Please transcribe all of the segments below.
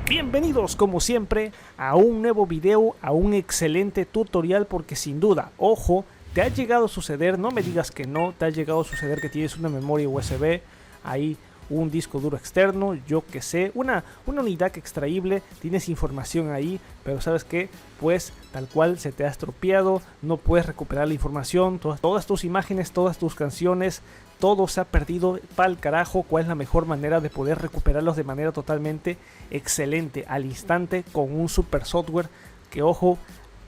Bienvenidos como siempre a un nuevo video, a un excelente tutorial, porque sin duda, ojo, te ha llegado a suceder, no me digas que no, te ha llegado a suceder que tienes una memoria USB, ahí un disco duro externo, yo que sé, una unidad extraíble, tienes información ahí, pero sabes que pues tal cual se te ha estropeado, no puedes recuperar la información, todas tus imágenes, todas tus canciones, todo se ha perdido pa'l carajo. ¿Cuál es la mejor manera de poder recuperarlos de manera totalmente excelente, al instante, con un super software que, ojo,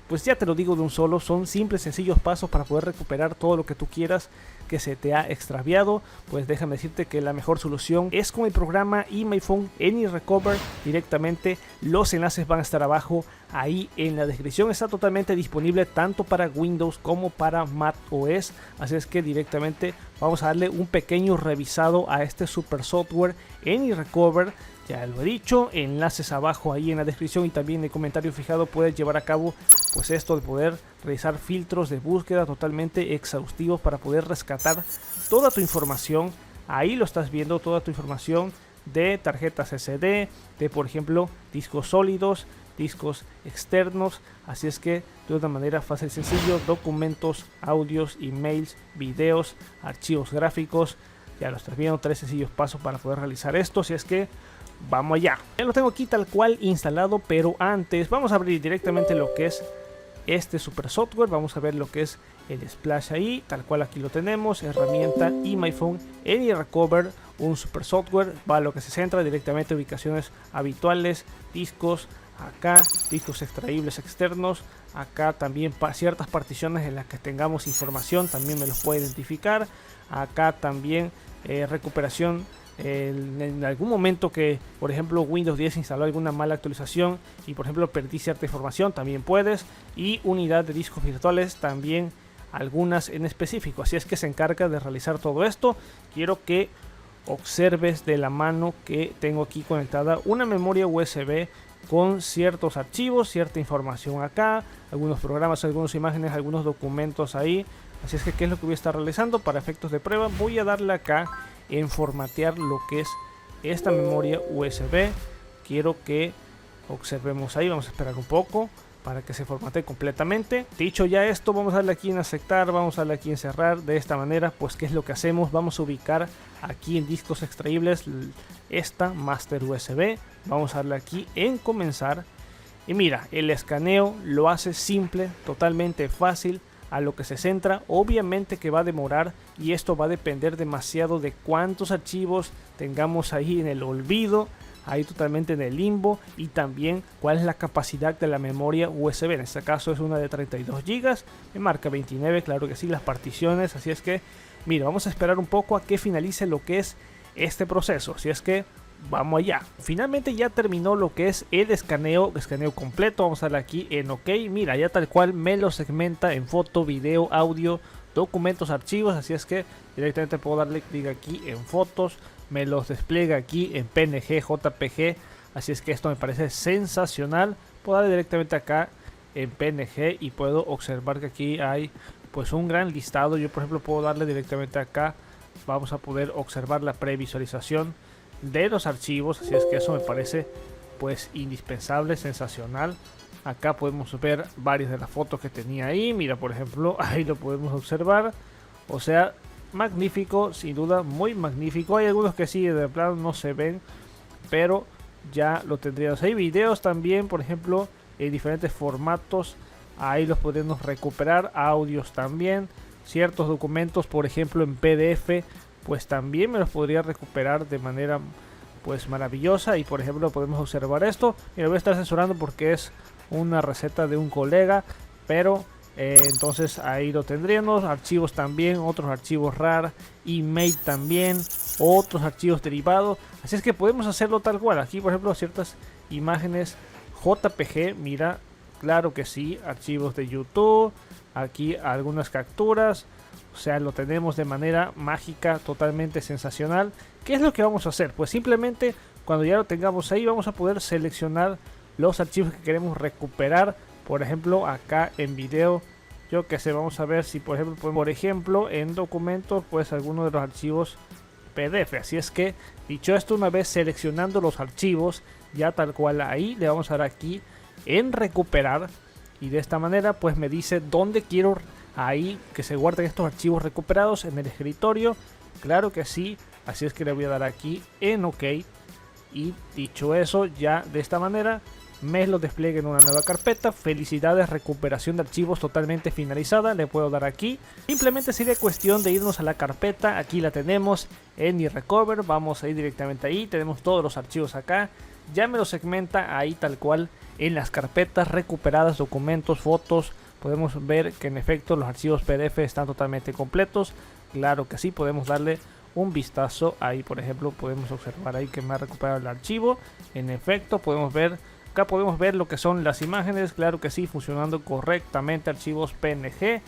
pues ya te lo digo de un solo, son simples, sencillos pasos para poder recuperar todo lo que tú quieras que se te ha extraviado? Pues déjame decirte que la mejor solución es con el programa iMyFone AnyRecover directamente. Los enlaces van a estar abajo, ahí en la descripción. Está totalmente disponible tanto para Windows como para macOS, así es que directamente vamos a darle un pequeño revisado a este super software AnyRecover. Ya lo he dicho, enlaces abajo ahí en la descripción, y también en el comentario fijado puedes llevar a cabo pues esto de poder realizar filtros de búsqueda totalmente exhaustivos para poder rescatar toda tu información. Ahí lo estás viendo, toda tu información de tarjetas SD, de por ejemplo discos sólidos, discos externos. Así es que de una manera fácil y sencillo, documentos, audios, emails, videos, archivos gráficos. Ya lo estás viendo, 3 sencillos pasos para poder realizar esto. Así es que vamos allá. Ya lo tengo aquí tal cual instalado, pero antes vamos a abrir directamente lo que es este super software. Vamos a ver lo que es el splash ahí, tal cual aquí lo tenemos, herramienta iMyFone AnyRecover, un super software. Va a lo que se centra directamente, ubicaciones habituales, discos, acá discos extraíbles externos, acá también ciertas particiones en las que tengamos información, también me los puede identificar. Acá también recuperación en algún momento que por ejemplo Windows 10 instaló alguna mala actualización y por ejemplo perdí cierta información, también puedes. Y unidad de discos virtuales, también algunas en específico. Así es que se encarga de realizar todo esto. Quiero que observes de la mano que tengo aquí conectada una memoria USB con ciertos archivos, cierta información acá, algunos programas, algunas imágenes, algunos documentos ahí. Así es que ¿qué es lo que voy a estar realizando? Para efectos de prueba voy a darle acá en formatear lo que es esta memoria USB. Quiero que observemos ahí, vamos a esperar un poco para que se formatee completamente. Dicho ya esto, vamos a darle aquí en aceptar, vamos a darle aquí en cerrar. De esta manera, pues ¿qué es lo que hacemos? Vamos a ubicar aquí en discos extraíbles esta master USB, vamos a darle aquí en comenzar. Y mira, el escaneo lo hace simple, totalmente fácil. A lo que se centra, obviamente que va a demorar, y esto va a depender demasiado de cuántos archivos tengamos ahí en el olvido, ahí totalmente en el limbo, y también cuál es la capacidad de la memoria USB. En este caso es una de 32 GB, me marca 29, claro que sí, las particiones. Así es que mira, vamos a esperar un poco a que finalice lo que es este proceso. Así es que vamos allá. Finalmente ya terminó lo que es el escaneo completo. Vamos a darle aquí en OK. Mira, ya tal cual me lo segmenta en foto, video, audio, documentos, archivos. Así es que directamente puedo darle clic aquí en fotos, me los despliega aquí en PNG, JPG. Así es que esto me parece sensacional. Puedo darle directamente acá en PNG y puedo observar que aquí hay pues un gran listado. Yo por ejemplo puedo darle directamente acá. Vamos a poder observar la previsualización de los archivos, así es que eso me parece pues indispensable, sensacional. Acá podemos ver varias de las fotos que tenía ahí. Mira, por ejemplo, ahí lo podemos observar. O sea, magnífico, sin duda, muy magnífico. Hay algunos que sí, de plano no se ven, pero ya lo tendríamos. Hay videos también, por ejemplo, en diferentes formatos. Ahí los podemos recuperar. Audios también. Ciertos documentos, por ejemplo, en PDF, pues también me los podría recuperar de manera pues maravillosa. Y por ejemplo podemos observar esto. Y lo voy a estar censurando porque es una receta de un colega, pero entonces ahí lo tendríamos. Archivos también, otros archivos RAR, email también, otros archivos derivados. Así es que podemos hacerlo tal cual. Aquí por ejemplo ciertas imágenes JPG, mira, claro que sí, archivos de YouTube, aquí algunas capturas. O sea, lo tenemos de manera mágica, totalmente sensacional. ¿Qué es lo que vamos a hacer? Pues simplemente cuando ya lo tengamos ahí vamos a poder seleccionar los archivos que queremos recuperar. Por ejemplo, acá en video, yo que sé, vamos a ver si por ejemplo en documentos, pues alguno de los archivos PDF. Así es que dicho esto, una vez seleccionando los archivos, ya tal cual ahí le vamos a dar aquí en recuperar, y de esta manera pues me dice dónde quiero ahí que se guarden estos archivos recuperados, en el escritorio. Claro que sí, así es que le voy a dar aquí en OK, y dicho eso, ya de esta manera me lo despliegue en una nueva carpeta. Felicidades, recuperación de archivos totalmente finalizada. Le puedo dar aquí. Simplemente sería cuestión de irnos a la carpeta. Aquí la tenemos en iRecover. Vamos a ir directamente ahí. Tenemos todos los archivos acá. Ya me lo segmenta ahí tal cual en las carpetas recuperadas, documentos, fotos. Podemos ver que en efecto los archivos PDF están totalmente completos. Claro que sí, podemos darle un vistazo ahí. Por ejemplo, podemos observar ahí que me ha recuperado el archivo. En efecto, podemos ver acá, podemos ver lo que son las imágenes. Claro que sí, funcionando correctamente, archivos PNG.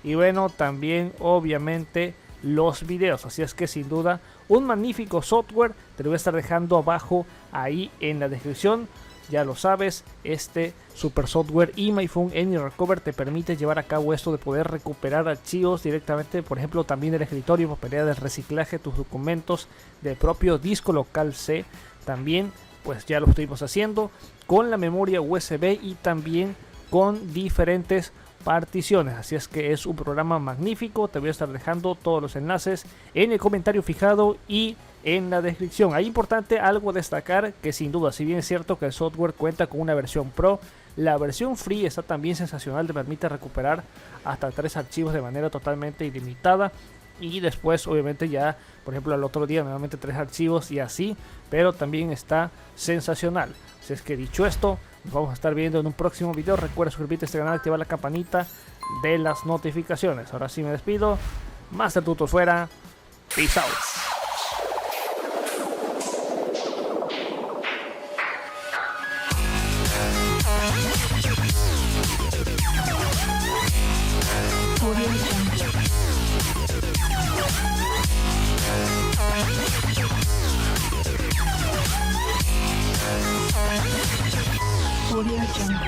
Y bueno, también obviamente los videos. Así es que sin duda un magnífico software. Te lo voy a estar dejando abajo ahí en la descripción. Ya lo sabes, este super software iMyFun AnyRecover te permite llevar a cabo esto de poder recuperar archivos directamente, por ejemplo, también del escritorio, posibilidad del reciclaje, tus documentos del propio disco local C. También pues ya lo estuvimos haciendo con la memoria USB y también con diferentes particiones. Así es que es un programa magnífico. Te voy a estar dejando todos los enlaces en el comentario fijado y en la descripción. Hay importante algo a destacar, que sin duda, si bien es cierto que el software cuenta con una versión Pro, la versión Free está también sensacional. Te permite recuperar hasta 3 archivos de manera totalmente ilimitada. Y después obviamente ya, por ejemplo, al otro día nuevamente 3 archivos y así, pero también está sensacional. Así es que dicho esto, nos vamos a estar viendo en un próximo video. Recuerda suscribirte a este canal, activar la campanita de las notificaciones. Ahora sí me despido. Master Tutor fuera. Peace out. Audio Jungle.